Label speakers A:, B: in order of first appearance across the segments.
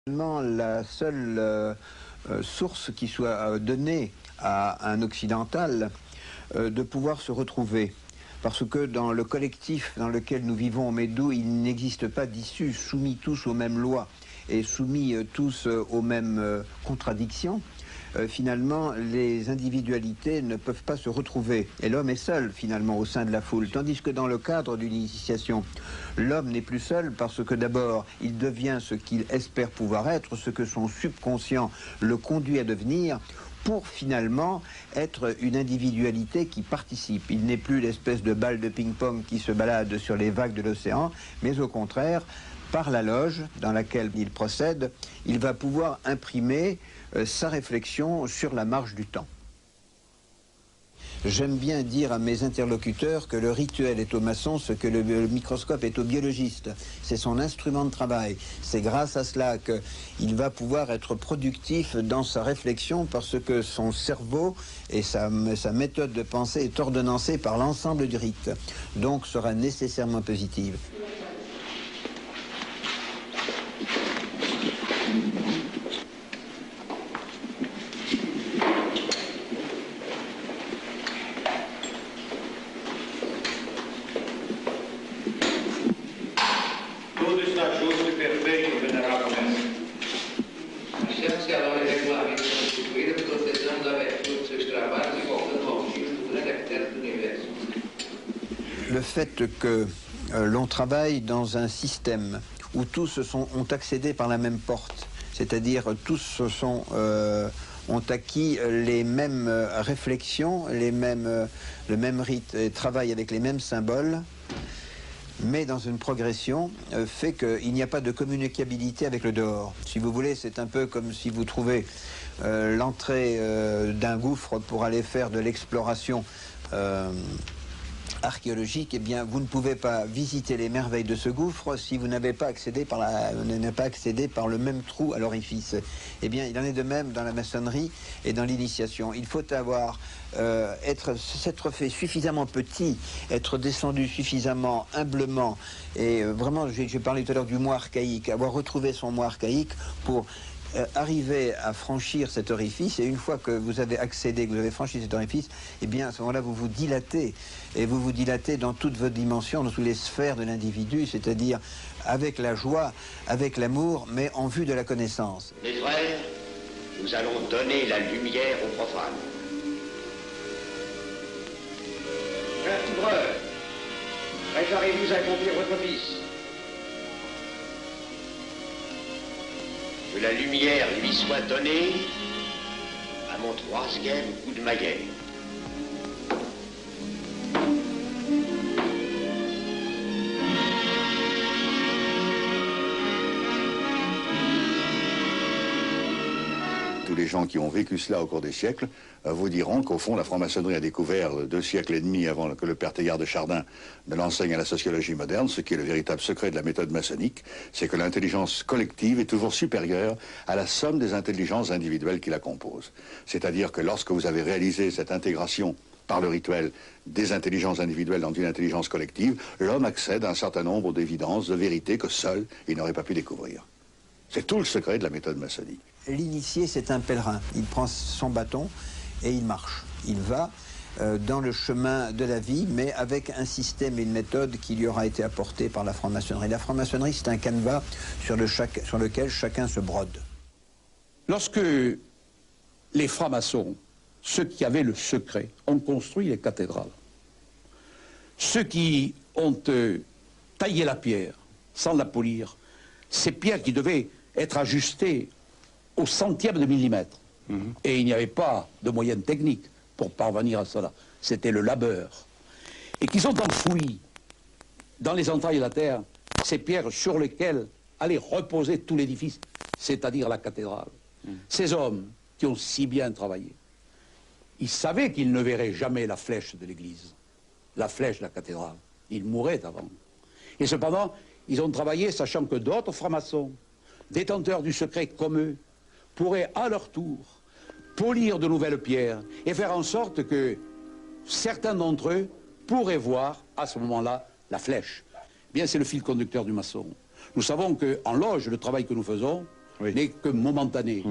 A: La seule source qui soit donnée à un occidental de pouvoir se retrouver. Parce que dans le collectif dans lequel nous vivons au Médou, il n'existe pas d'issue, soumis tous aux mêmes lois et soumis tous aux mêmes contradictions. Finalement, les individualités ne peuvent pas se retrouver. Et l'homme est seul, finalement, au sein de la foule. Tandis que dans le cadre d'une initiation, l'homme n'est plus seul parce que d'abord, il devient ce qu'il espère pouvoir être, ce que son subconscient le conduit à devenir, pour finalement être une individualité qui participe. Il n'est plus l'espèce de balle de ping-pong qui se balade sur les vagues de l'océan, mais au contraire, par la loge dans laquelle il procède, il va pouvoir imprimer sa réflexion sur la marche du temps. J'aime bien dire à mes interlocuteurs que le rituel est au maçon ce que le microscope est au biologiste. C'est son instrument de travail. C'est grâce à cela qu'il va pouvoir être productif dans sa réflexion parce que son cerveau et sa méthode de pensée est ordonnancée par l'ensemble du rite. Donc sera nécessairement positive. Le fait que l'on travaille dans un système où tous ont accédé par la même porte, c'est-à-dire tous ont acquis les mêmes réflexions, le même rite, et travaillent avec les mêmes symboles, mais dans une progression, fait qu'il n'y a pas de communicabilité avec le dehors. Si vous voulez, c'est un peu comme si vous trouvez l'entrée d'un gouffre pour aller faire de l'exploration archéologique. Eh bien, vous ne pouvez pas visiter les merveilles de ce gouffre si vous n'avez pas accédé par le même trou à l'orifice. Eh bien, il en est de même dans la maçonnerie et dans l'initiation. Il faut s'être fait suffisamment petit, être descendu suffisamment humblement, et vraiment, j'ai parlé tout à l'heure du moi archaïque, avoir retrouvé son moi archaïque pour arriver à franchir cet orifice. Et une fois que vous avez accédé, que vous avez franchi cet orifice, eh bien à ce moment-là vous vous dilatez, et vous vous dilatez dans toutes vos dimensions, dans toutes les sphères de l'individu, c'est-à-dire avec la joie, avec l'amour, mais en vue de la connaissance.
B: Mes frères, nous allons donner la lumière aux profanes. Frères couvreurs, préparez-vous à accomplir votre office. Que la lumière lui soit donnée à mon troisième coup de maillet.
C: Tous les gens qui ont vécu cela au cours des siècles vous diront qu'au fond, la franc-maçonnerie a découvert 2 siècles et demi avant que le père Teilhard de Chardin ne l'enseigne à la sociologie moderne. Ce qui est le véritable secret de la méthode maçonnique, c'est que l'intelligence collective est toujours supérieure à la somme des intelligences individuelles qui la composent. C'est-à-dire que lorsque vous avez réalisé cette intégration par le rituel des intelligences individuelles dans une intelligence collective, l'homme accède à un certain nombre d'évidences, de vérités que seul il n'aurait pas pu découvrir. C'est tout le secret de la méthode maçonnique.
A: L'initié, c'est un pèlerin. Il prend son bâton et il marche. Il va dans le chemin de la vie, mais avec un système et une méthode qui lui aura été apportée par la franc-maçonnerie. La franc-maçonnerie, c'est un canevas sur lequel chacun se brode.
D: Lorsque les francs-maçons, ceux qui avaient le secret, ont construit les cathédrales, ceux qui ont taillé la pierre sans la polir, ces pierres qui devaient être ajustées au centième de millimètre. Et il n'y avait pas de moyens techniques pour parvenir à cela. C'était le labeur. Et qu'ils ont enfoui dans les entrailles de la terre ces pierres sur lesquelles allait reposer tout l'édifice, c'est-à-dire la cathédrale. Ces hommes qui ont si bien travaillé, ils savaient qu'ils ne verraient jamais la flèche de l'église, la flèche de la cathédrale. Ils mourraient avant. Et cependant, ils ont travaillé sachant que d'autres francs-maçons, détenteurs du secret comme eux, pourraient à leur tour polir de nouvelles pierres et faire en sorte que certains d'entre eux pourraient voir à ce moment-là la flèche. Bien, c'est le fil conducteur du maçon. Nous savons qu'en loge, le travail que nous faisons,
A: Oui.
D: n'est que momentané,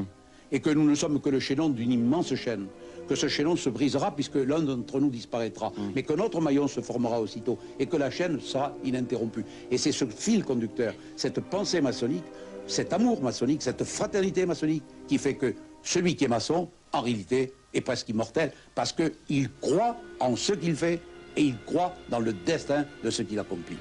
D: et que nous ne sommes que le chaînon d'une immense chaîne, que ce chaînon se brisera puisque l'un d'entre nous disparaîtra, mais que notre maillon se formera aussitôt, et que la chaîne sera ininterrompue. Et c'est ce fil conducteur, cette pensée maçonnique, cet amour maçonnique, cette fraternité maçonnique, qui fait que celui qui est maçon, en réalité, est presque immortel, parce qu'il croit en ce qu'il fait, et il croit dans le destin de ce qu'il accomplit.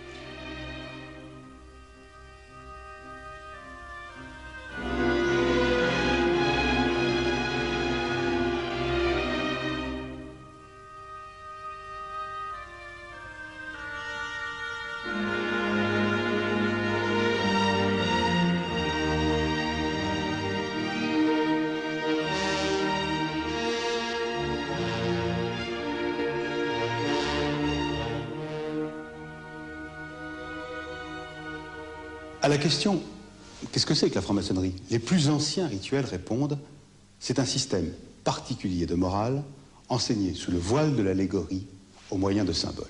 E: À la question « Qu'est-ce que c'est que la franc-maçonnerie ?» Les plus anciens rituels répondent « C'est un système particulier de morale enseigné sous le voile de l'allégorie au moyen de symboles. »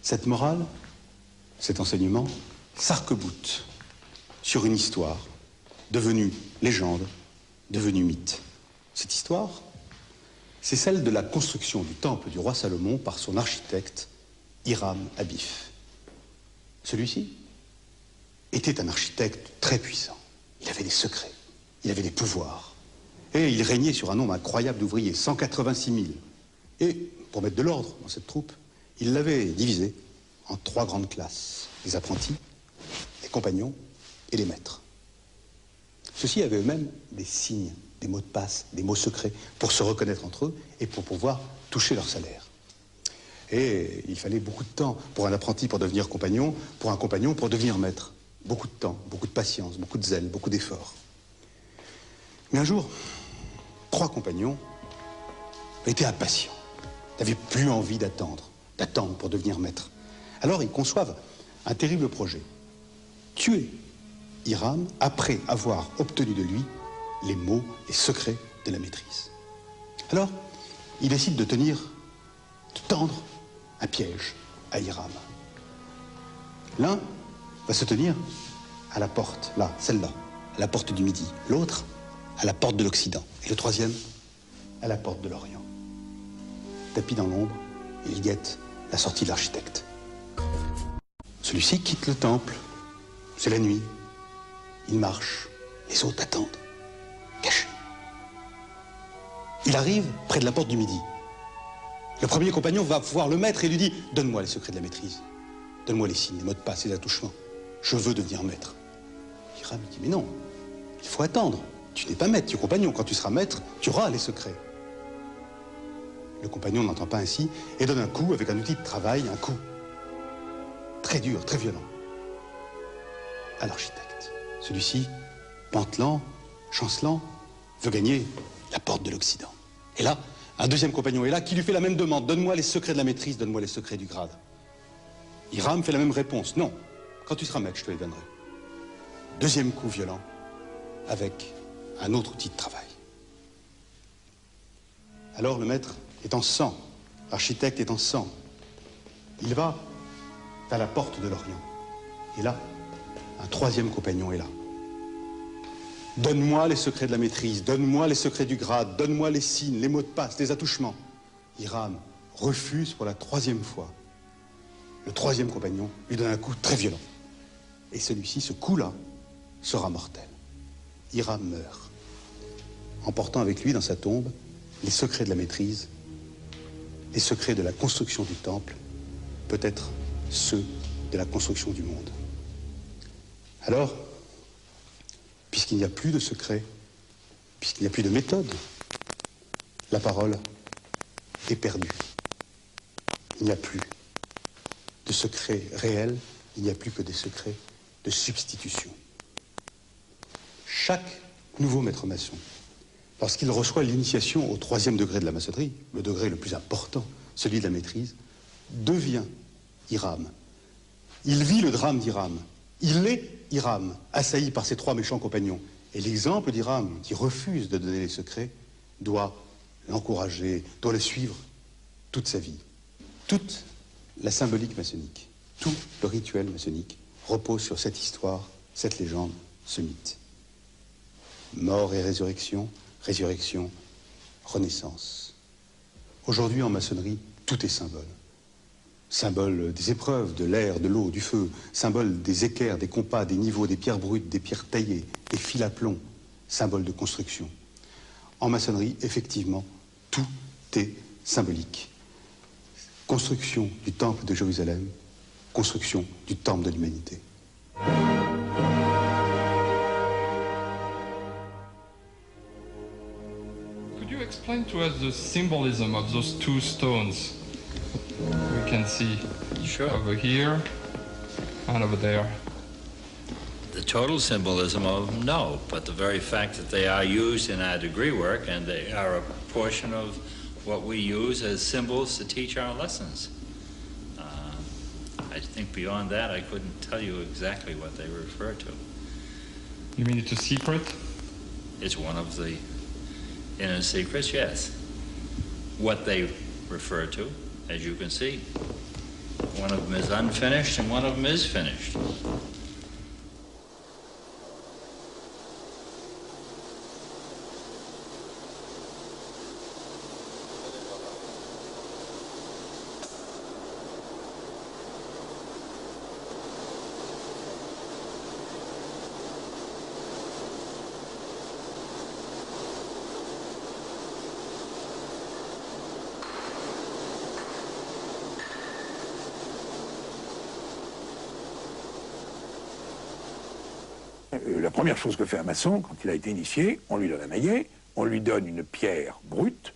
E: Cette morale, cet enseignement, s'arc-boute sur une histoire devenue légende, devenue mythe. Cette histoire, c'est celle de la construction du temple du roi Salomon par son architecte Hiram Abif. Celui-ci était un architecte très puissant. Il avait des secrets, il avait des pouvoirs. Et il régnait sur un nombre incroyable d'ouvriers, 186 000. Et pour mettre de l'ordre dans cette troupe, il l'avait divisée en 3 grandes classes. Les apprentis, les compagnons et les maîtres. Ceux-ci avaient eux-mêmes des signes, des mots de passe, des mots secrets pour se reconnaître entre eux et pour pouvoir toucher leur salaire. Et il fallait beaucoup de temps pour un apprenti pour devenir compagnon, pour un compagnon pour devenir maître. Beaucoup de temps, beaucoup de patience, beaucoup de zèle, beaucoup d'efforts. Mais un jour, 3 compagnons étaient impatients, n'avaient plus envie d'attendre pour devenir maître. Alors ils conçoivent un terrible projet. Tuer Hiram après avoir obtenu de lui les mots, les secrets de la maîtrise. Alors, ils décident de tendre un piège à Hiram. L'un va se tenir à la porte, là, celle-là, à la porte du Midi. L'autre, à la porte de l'Occident. Et le troisième, à la porte de l'Orient. Tapis dans l'ombre, il guette la sortie de l'architecte. Celui-ci quitte le temple. C'est la nuit. Il marche. Les autres attendent, cachés. Il arrive près de la porte du Midi. Le premier compagnon va voir le maître et lui dit « Donne-moi les secrets de la maîtrise. Donne-moi les signes, les mots de passe, les attouchements. Je veux devenir maître. » Hiram dit « Mais non, il faut attendre. Tu n'es pas maître, tu es compagnon. Quand tu seras maître, tu auras les secrets. » Le compagnon n'entend pas ainsi et donne un coup avec un outil de travail, un coup très dur, très violent, à l'architecte. Celui-ci, pantelant, chancelant, veut gagner la porte de l'Occident. Et là, un deuxième compagnon est là qui lui fait la même demande. Donne-moi les secrets de la maîtrise, donne-moi les secrets du grade. Hiram fait la même réponse. Non, quand tu seras maître, je te les donnerai. Deuxième coup violent, avec un autre outil de travail. Alors le maître est en sang, l'architecte est en sang. Il va à la porte de l'Orient. Et là, un troisième compagnon est là. Donne-moi les secrets de la maîtrise, donne-moi les secrets du grade, donne-moi les signes, les mots de passe, les attouchements. Hiram refuse pour la 3e fois. Le 3e compagnon lui donne un coup très violent. Et celui-ci, ce coup-là, sera mortel. Hiram meurt, emportant avec lui dans sa tombe les secrets de la maîtrise, les secrets de la construction du temple, peut-être ceux de la construction du monde. Alors, puisqu'il n'y a plus de secrets, puisqu'il n'y a plus de méthode, la parole est perdue. Il n'y a plus de secrets réels, il n'y a plus que des secrets de substitution. Chaque nouveau maître maçon, lorsqu'il reçoit l'initiation au 3e degré de la maçonnerie, le degré le plus important, celui de la maîtrise, devient Hiram. Il vit le drame d'Hiram. Il est Hiram, assailli par ses 3 méchants compagnons. Et l'exemple d'Hiram, qui refuse de donner les secrets, doit l'encourager, doit le suivre toute sa vie. Toute la symbolique maçonnique, tout le rituel maçonnique repose sur cette histoire, cette légende, ce mythe. Mort et résurrection, résurrection, renaissance. Aujourd'hui, en maçonnerie, tout est symbole. Symbole des épreuves, de l'air, de l'eau, du feu. Symbole des équerres, des compas, des niveaux, des pierres brutes, des pierres taillées, des fils à plomb. Symbole de construction. En maçonnerie, effectivement, tout est symbolique. Construction du temple de Jérusalem, construction du temple de l'humanité.
F: Could you explain to us the symbolism of those two stones we can see over here and over there?
G: The total symbolism of them, no, but the very fact that they are used in our degree work and they are a portion of what we use as symbols to teach our lessons. I think beyond that I couldn't tell you exactly what they refer to.
F: You mean it's a secret?
G: It's one of the inner secrets, yes. What they refer to, as you can see, one of them is unfinished and one of them is finished.
H: La première chose que fait un maçon, quand il a été initié, on lui donne un maillet, on lui donne une pierre brute,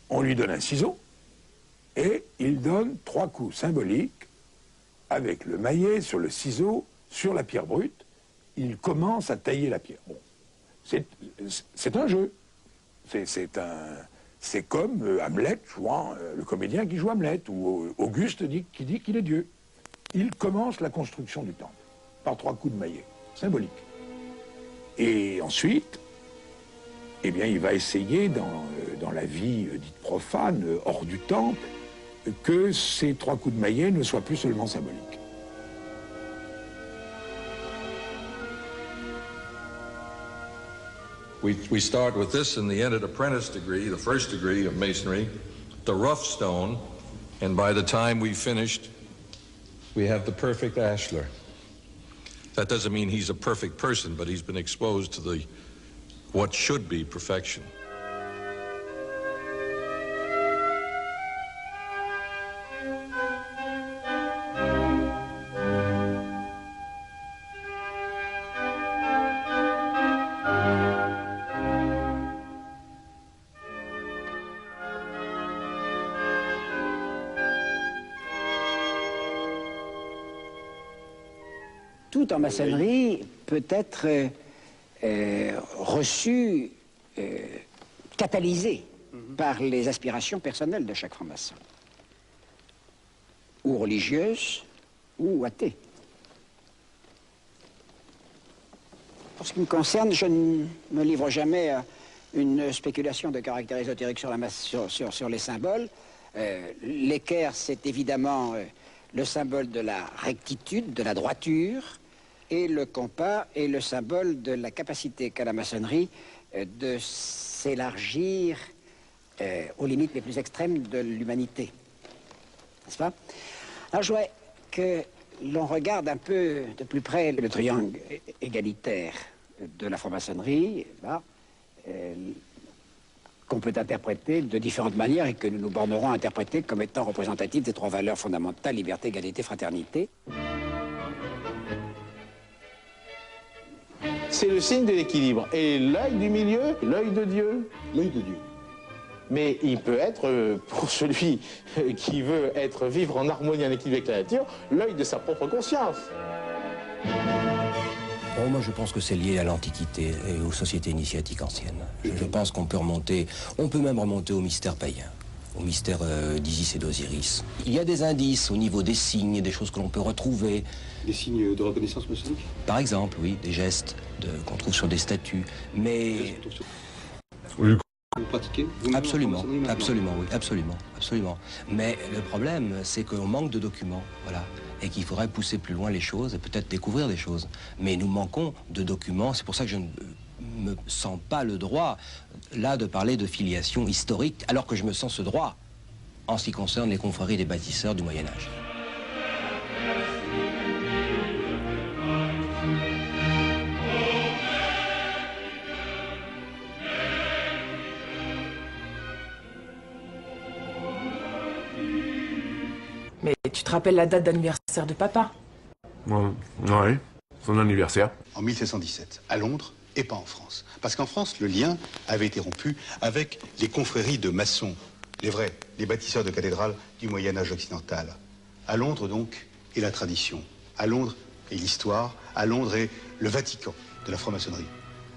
H: on lui donne un ciseau, et il donne 3 coups symboliques avec le maillet sur le ciseau, sur la pierre brute. Il commence à tailler la pierre. Bon. C'est un jeu. C'est comme Hamlet jouant, le comédien qui joue Hamlet, ou Auguste qui dit qu'il est Dieu. Il commence la construction du temple par 3 coups de maillet. Symbolique. Et ensuite, eh bien, il va essayer dans la vie dite profane, hors du temple, que ces 3 coups de maillet ne soient plus seulement symboliques.
I: We start with this in the ended apprentice degree, the first degree of masonry, the rough stone, and by the time we finished, we have the perfect ashlar. That doesn't mean he's a perfect person, but he's been exposed to what should be perfection.
J: Tout en maçonnerie peut être reçu, catalysé par les aspirations personnelles de chaque franc-maçon, ou religieuses, ou athées. Pour ce qui me concerne, je ne me livre jamais à une spéculation de caractère ésotérique sur les symboles. L'équerre, c'est évidemment le symbole de la rectitude, de la droiture, et le compas est le symbole de la capacité qu'a la maçonnerie de s'élargir aux limites les plus extrêmes de l'humanité. N'est-ce pas? Alors je voudrais que l'on regarde un peu de plus près le triangle égalitaire de la franc-maçonnerie, qu'on peut interpréter de différentes manières et que nous nous bornerons à interpréter comme étant représentatif des 3 valeurs fondamentales, liberté, égalité, fraternité.
K: C'est le signe de l'équilibre. Et l'œil du milieu, l'œil de Dieu.
E: L'œil de Dieu.
K: Mais il peut être, pour celui qui veut vivre en harmonie, en équilibre avec la nature, l'œil de sa propre conscience.
L: Bon, moi je pense que c'est lié à l'Antiquité et aux sociétés initiatiques anciennes. Je pense qu'on peut remonter, on peut même remonter au mystère païen, au mystère d'Isis et d'Osiris. Il y a des indices au niveau des signes, des choses que l'on peut retrouver.
E: Des signes de reconnaissance maçonnique?
L: Par exemple, oui, des gestes qu'on trouve sur des statues, mais...
E: Vous pratiquez
L: absolument, absolument, oui, absolument, absolument. Mais le problème, c'est qu'on manque de documents, voilà, et qu'il faudrait pousser plus loin les choses et peut-être découvrir des choses. Mais nous manquons de documents, c'est pour ça que je ne me sens pas le droit, là, de parler de filiation historique, alors que je me sens ce droit en ce qui concerne les confréries des bâtisseurs du Moyen-Âge.
M: Mais tu te rappelles la date d'anniversaire de papa?
N: Oui, son anniversaire.
E: En 1717, à Londres et pas en France. Parce qu'en France, le lien avait été rompu avec les confréries de maçons, les vrais, les bâtisseurs de cathédrales du Moyen-Âge occidental. À Londres, donc, est la tradition. À Londres est l'histoire. À Londres est le Vatican de la franc-maçonnerie.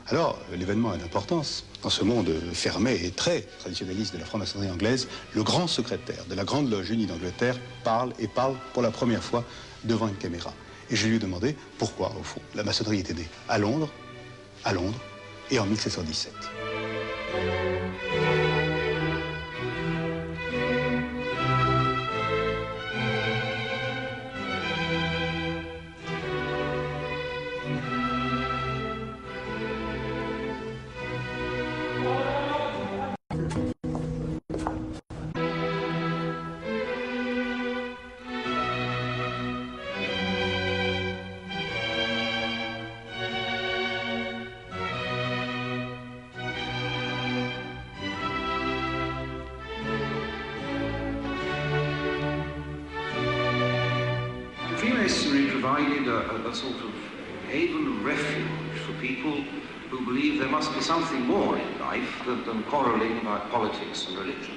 E: Alors, l'événement a d'importance. Dans ce monde fermé et très traditionnaliste de la franc-maçonnerie anglaise, le grand secrétaire de la Grande Loge Unie d'Angleterre parle pour la première fois devant une caméra. Et je lui ai demandé pourquoi, au fond, la maçonnerie était née à Londres et en 1717.
O: Freemasonry provided a sort of haven of refuge for people who believe there must be something more in life than quarrelling about politics and religion.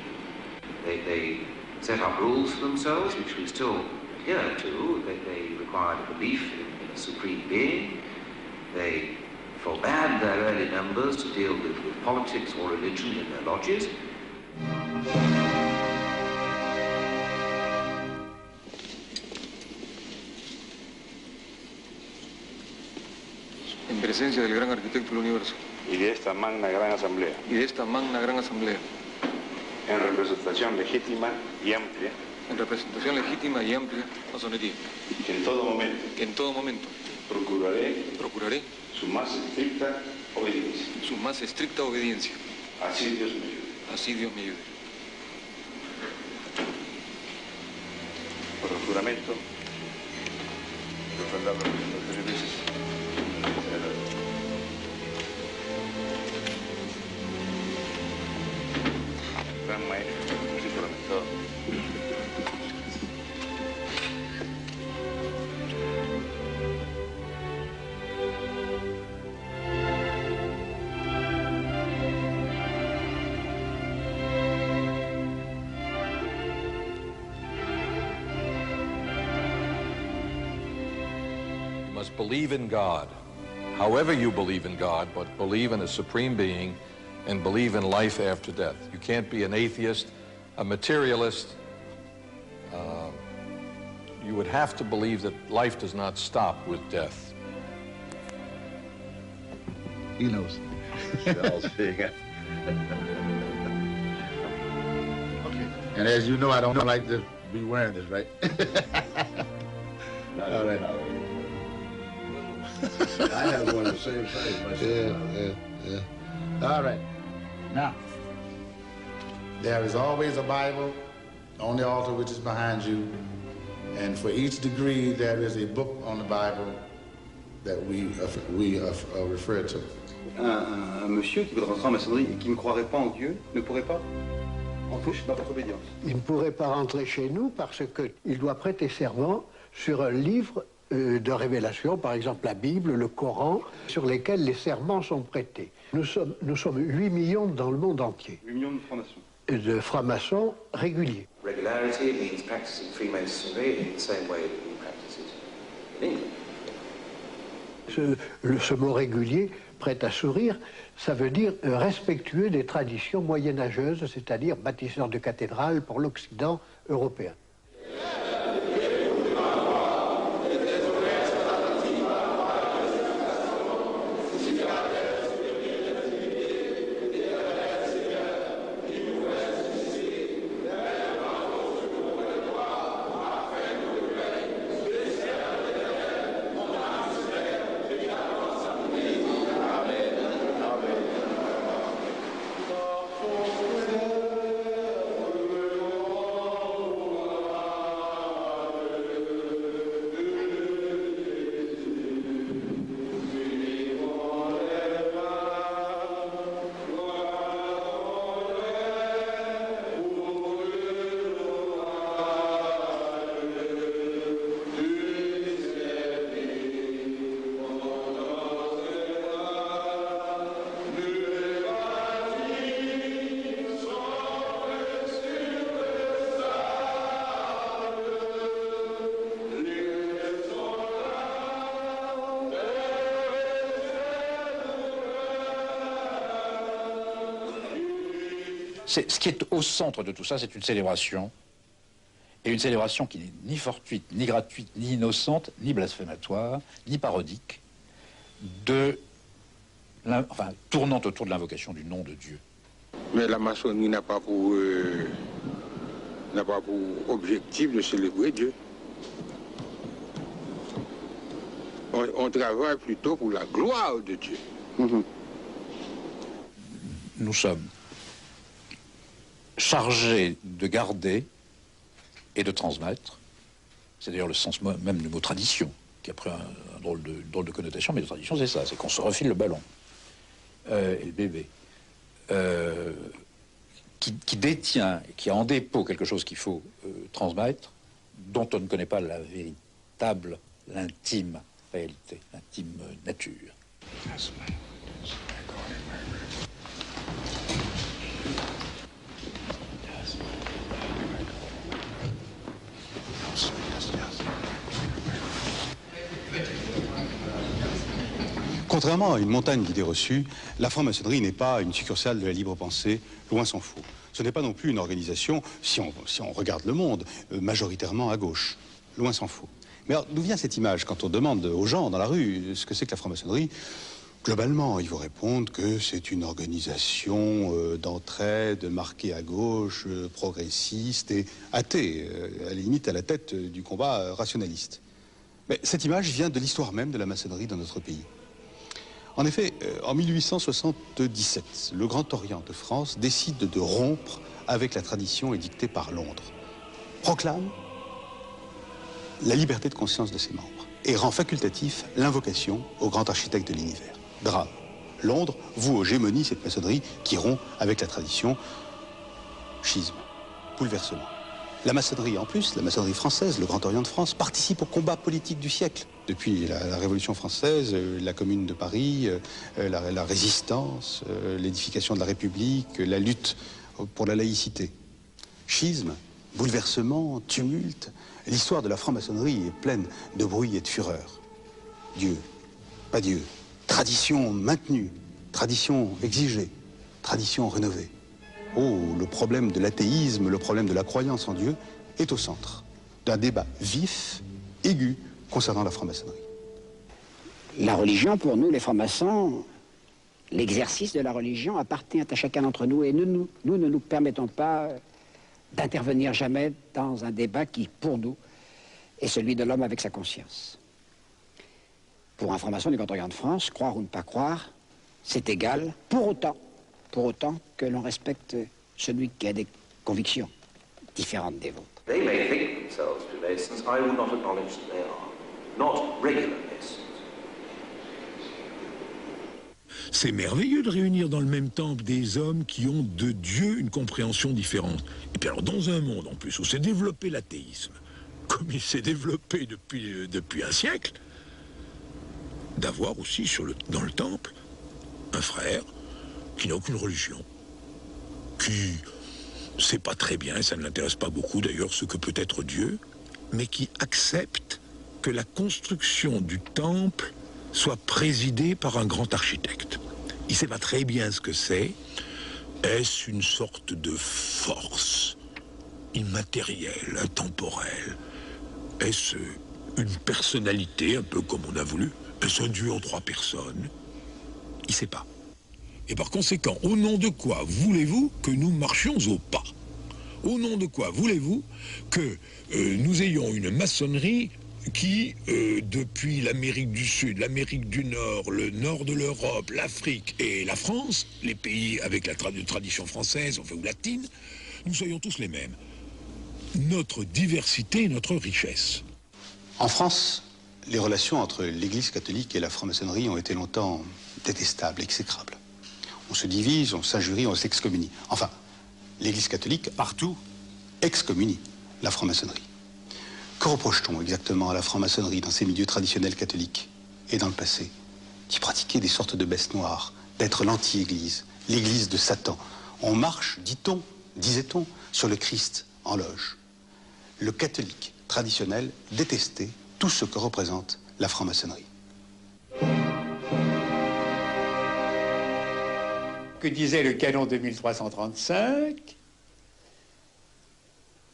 O: They set up rules for themselves, which we still adhere to. They required a belief in a supreme being. They forbade their early members to deal with politics or religion in their lodges.
P: En presencia del gran arquitecto del universo.
C: Y de esta magna gran asamblea.
P: Y de esta magna gran asamblea.
C: En representación legítima y amplia.
P: En representación legítima y amplia masonería.
C: Que en todo momento.
P: Que en todo momento.
C: Procuraré. Su más estricta obediencia.
P: Su más estricta obediencia.
C: Así Dios me ayude.
P: Así Dios me ayude.
C: Por el juramento. Refrendado 3 veces. Gran maestro, así juramentado.
I: You must believe in God, however you believe in God, but believe in a supreme being and believe in life after death. You can't be an atheist, a materialist. You would have to believe that life does not stop with death.
N: He knows.
C: Charles Fig.
N: And as you know, I don't like to be wearing this, right? All right.
C: I have one the same size myself.
N: Yeah. All right. Now, there is always a Bible on the altar which is behind you. And for each degree, there is a book on the Bible that we refer to.
E: Un monsieur qui voudrait rentrer en maçonnerie et qui ne croirait pas en Dieu ne pourrait pas entrer dans votre obédience.
Q: Il ne pourrait pas rentrer chez nous parce qu'il doit prêter serment sur un livre de révélation, par exemple la Bible, le Coran, sur lesquels les serments sont prêtés. Nous sommes 8 millions dans le monde entier.
E: 8 millions de francs-maçons.
Q: De francs-maçons réguliers.
O: Regularity means practicing Freemasonry in the same way that we practice it in England.
Q: Ce mot régulier, prêt à sourire, ça veut dire respectueux des traditions moyenâgeuses, c'est-à-dire bâtisseur de cathédrales pour l'Occident européen.
D: Ce qui est au centre de tout ça, c'est une célébration, et une célébration qui n'est ni fortuite, ni gratuite, ni innocente, ni blasphématoire, ni parodique, tournant autour de l'invocation du nom de Dieu.
R: Mais la maçonnerie n'a pas pour objectif de célébrer Dieu. On travaille plutôt pour la gloire de Dieu.
D: Nous sommes chargés de garder et de transmettre, c'est d'ailleurs le sens même du mot tradition, qui a pris un drôle de connotation, mais la tradition c'est ça, c'est qu'on se refile le ballon et le bébé, qui détient, qui a en dépôt quelque chose qu'il faut transmettre, dont on ne connaît pas la véritable, l'intime réalité, l'intime nature.
E: Contrairement à une montagne d'idées reçues, la franc-maçonnerie n'est pas une succursale de la libre pensée, loin s'en faut. Ce n'est pas non plus une organisation, si on regarde le monde, majoritairement à gauche, loin s'en faut. Mais alors, d'où vient cette image? Quand on demande aux gens dans la rue ce que c'est que la franc-maçonnerie, globalement, ils vont répondre que c'est une organisation d'entraide marquée à gauche, progressiste et athée, à la limite à la tête du combat rationaliste. Mais cette image vient de l'histoire même de la maçonnerie dans notre pays. En effet, en 1877, le Grand Orient de France décide de rompre avec la tradition édictée par Londres, proclame la liberté de conscience de ses membres et rend facultatif l'invocation au grand architecte de l'univers. Grave. Londres voue aux gémonies cette maçonnerie qui rompt avec la tradition. Schisme, bouleversement. La maçonnerie, en plus, la maçonnerie française, le Grand Orient de France, participe au combat politique du siècle. Depuis la Révolution française, la Commune de Paris, la résistance, l'édification de la République, la lutte pour la laïcité. Schisme, bouleversement, tumulte. L'histoire de la franc-maçonnerie est pleine de bruit et de fureur. Dieu, pas Dieu. Tradition maintenue, tradition exigée, tradition rénovée. Oh, le problème de l'athéisme, le problème de la croyance en Dieu est au centre d'un débat vif, aigu, concernant la franc-maçonnerie.
J: La religion, pour nous, les francs-maçons, l'exercice de la religion appartient à chacun d'entre nous et nous ne nous permettons pas d'intervenir jamais dans un débat qui, pour nous, est celui de l'homme avec sa conscience. Pour un franc-maçon du Grand Orient de France, croire ou ne pas croire, c'est égal, pour autant que l'on respecte celui qui a des convictions différentes des vôtres.
O: They may think themselves to be Masons. I would not acknowledge that they are not regular Masons.
H: C'est merveilleux de réunir dans le même temple des hommes qui ont de Dieu une compréhension différente. Et puis alors dans un monde en plus où s'est développé l'athéisme, comme il s'est développé depuis un siècle, d'avoir aussi dans le temple un frère qui n'a aucune religion, qui sait pas très bien, et ça ne l'intéresse pas beaucoup d'ailleurs, ce que peut être Dieu, mais qui accepte que la construction du temple soit présidée par un grand architecte. Il sait pas très bien ce que c'est. Est-ce une sorte de force immatérielle, intemporelle? Est-ce une personnalité, un peu comme on a voulu? Est-ce un Dieu en 3 personnes? Il sait pas. Et par conséquent, au nom de quoi voulez-vous que nous marchions au pas? Au nom de quoi voulez-vous que nous ayons une maçonnerie qui, depuis l'Amérique du Sud, l'Amérique du Nord, le nord de l'Europe, l'Afrique et la France, les pays avec la tradition française, enfin, ou latine, nous soyons tous les mêmes. Notre diversité est notre richesse.
E: En France, les relations entre l'Église catholique et la franc-maçonnerie ont été longtemps détestables, exécrables. On se divise, on s'injurie, on s'excommunie. Enfin, l'Église catholique, partout, excommunie la franc-maçonnerie. Que reproche-t-on exactement à la franc-maçonnerie dans ces milieux traditionnels catholiques et dans le passé, qui pratiquaient des sortes de bestes noires, d'être l'anti-Église, l'Église de Satan? On marche, dit-on, disait-on, sur le Christ en loge. Le catholique traditionnel détestait tout ce que représente la franc-maçonnerie.
S: que disait le canon 2335,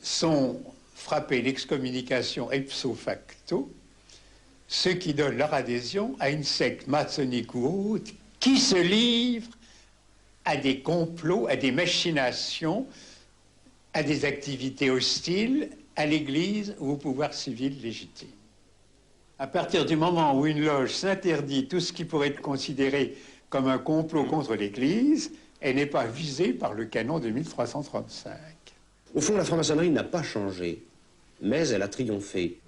S: sont frappés d'excommunication ipso facto ceux qui donnent leur adhésion à une secte maçonnique ou autre qui se livre à des complots, à des machinations, à des activités hostiles à l'Église ou au pouvoir civil légitime. À partir du moment où une loge s'interdit tout ce qui pourrait être considéré comme un complot contre l'Église, elle n'est pas visée par le canon de 1335.
T: Au fond, la franc-maçonnerie n'a pas changé, mais elle a triomphé.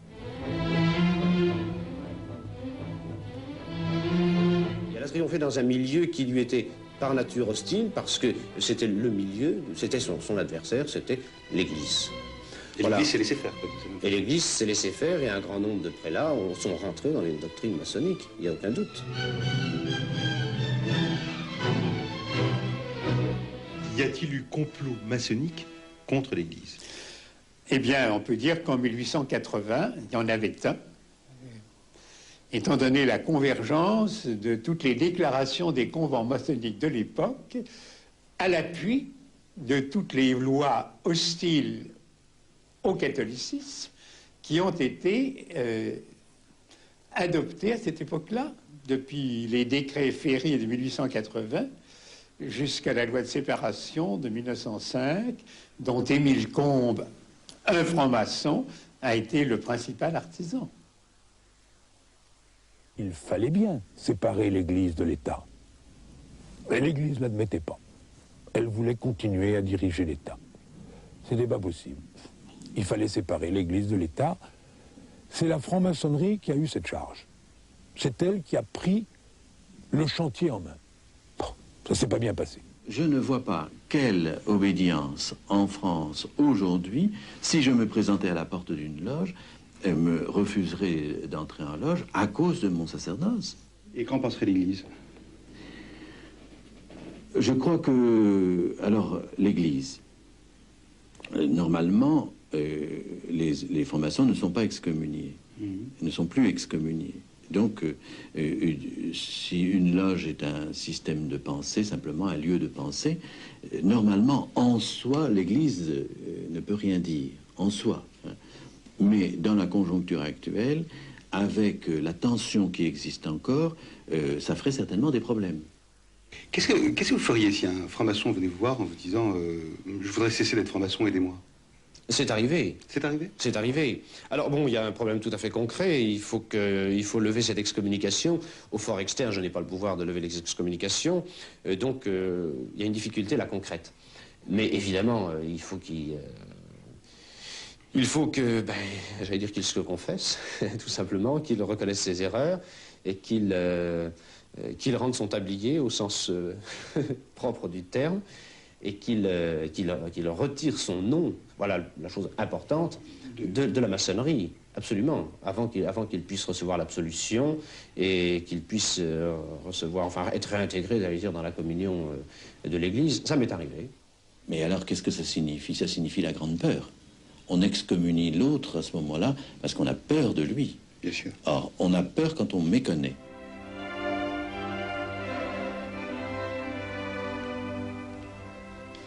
T: Elle a triomphé dans un milieu qui lui était par nature hostile, parce que c'était le milieu, c'était son adversaire, c'était l'Église.
E: Et
T: voilà.
E: l'Église s'est laissé faire.
T: Et l'Église s'est laissé faire, et un grand nombre de prélats sont rentrés dans les doctrines maçonniques, il n'y a aucun doute.
E: Y a-t-il eu complot maçonnique contre l'Église?
S: Eh bien, on peut dire qu'en 1880, il y en avait un, étant donné la convergence de toutes les déclarations des convents maçonniques de l'époque, à l'appui de toutes les lois hostiles au catholicisme qui ont été adoptées à cette époque-là, depuis les décrets Ferry de 1880 jusqu'à la loi de séparation de 1905, dont Émile Combes, un franc-maçon, a été le principal artisan.
H: Il fallait bien séparer l'Église de l'État. Mais l'Église ne l'admettait pas. Elle voulait continuer à diriger l'État. C'était pas possible. Il fallait séparer l'Église de l'État. C'est la franc-maçonnerie qui a eu cette charge. C'est elle qui a pris le chantier en main. Bon, ça s'est pas bien passé.
U: Je ne vois pas quelle obédience en France aujourd'hui, si je me présentais à la porte d'une loge, me refuserait d'entrer en loge à cause de mon sacerdoce.
E: Et qu'en penserait l'Église?
U: Je crois que, alors, l'Église, normalement, les francs-maçons ne sont pas excommuniés, ne sont plus excommuniés. Donc, si une loge est un système de pensée, simplement un lieu de pensée, normalement, en soi, l'Église ne peut rien dire, en soi. Hein. Mais dans la conjoncture actuelle, avec la tension qui existe encore, ça ferait certainement des problèmes.
E: Qu'est-ce que vous feriez si un franc-maçon venait vous voir en vous disant je voudrais cesser d'être franc-maçon, aidez-moi?
T: C'est arrivé.
E: C'est arrivé?
T: C'est arrivé. Alors bon, il y a un problème tout à fait concret. Il faut lever cette excommunication. Au fort externe, je n'ai pas le pouvoir de lever les excommunications. Donc, il y a une difficulté là concrète. Mais évidemment, il faut j'allais dire qu'il se confesse, tout simplement, qu'il reconnaisse ses erreurs et qu'il rende son tablier au sens propre du terme et qu'il retire son nom, voilà la chose importante, de la maçonnerie, absolument, avant qu'il puisse recevoir l'absolution et qu'il puisse recevoir, enfin être réintégré, j'allais dire, dans la communion de l'Église. Ça m'est arrivé.
U: Mais alors, qu'est-ce que ça signifie? Ça signifie la grande peur. On excommunie l'autre à ce moment-là parce qu'on a peur de lui.
E: Bien sûr.
U: Or, on a peur quand on méconnaît.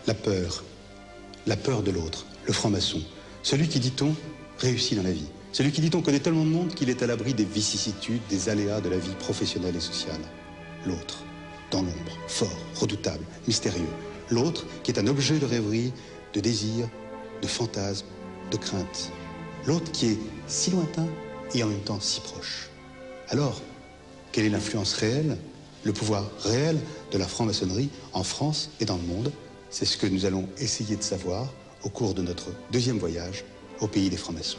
E: La peur de l'autre, le franc-maçon, celui qui, dit-on, réussit dans la vie, celui qui, dit-on, connaît tellement de monde qu'il est à l'abri des vicissitudes, des aléas de la vie professionnelle et sociale. L'autre, dans l'ombre, fort, redoutable, mystérieux. L'autre qui est un objet de rêverie, de désir, de fantasme, de crainte. L'autre qui est si lointain et en même temps si proche. Alors, quelle est l'influence réelle, le pouvoir réel de la franc-maçonnerie en France et dans le monde? C'est ce que nous allons essayer de savoir au cours de notre deuxième voyage au pays des francs-maçons.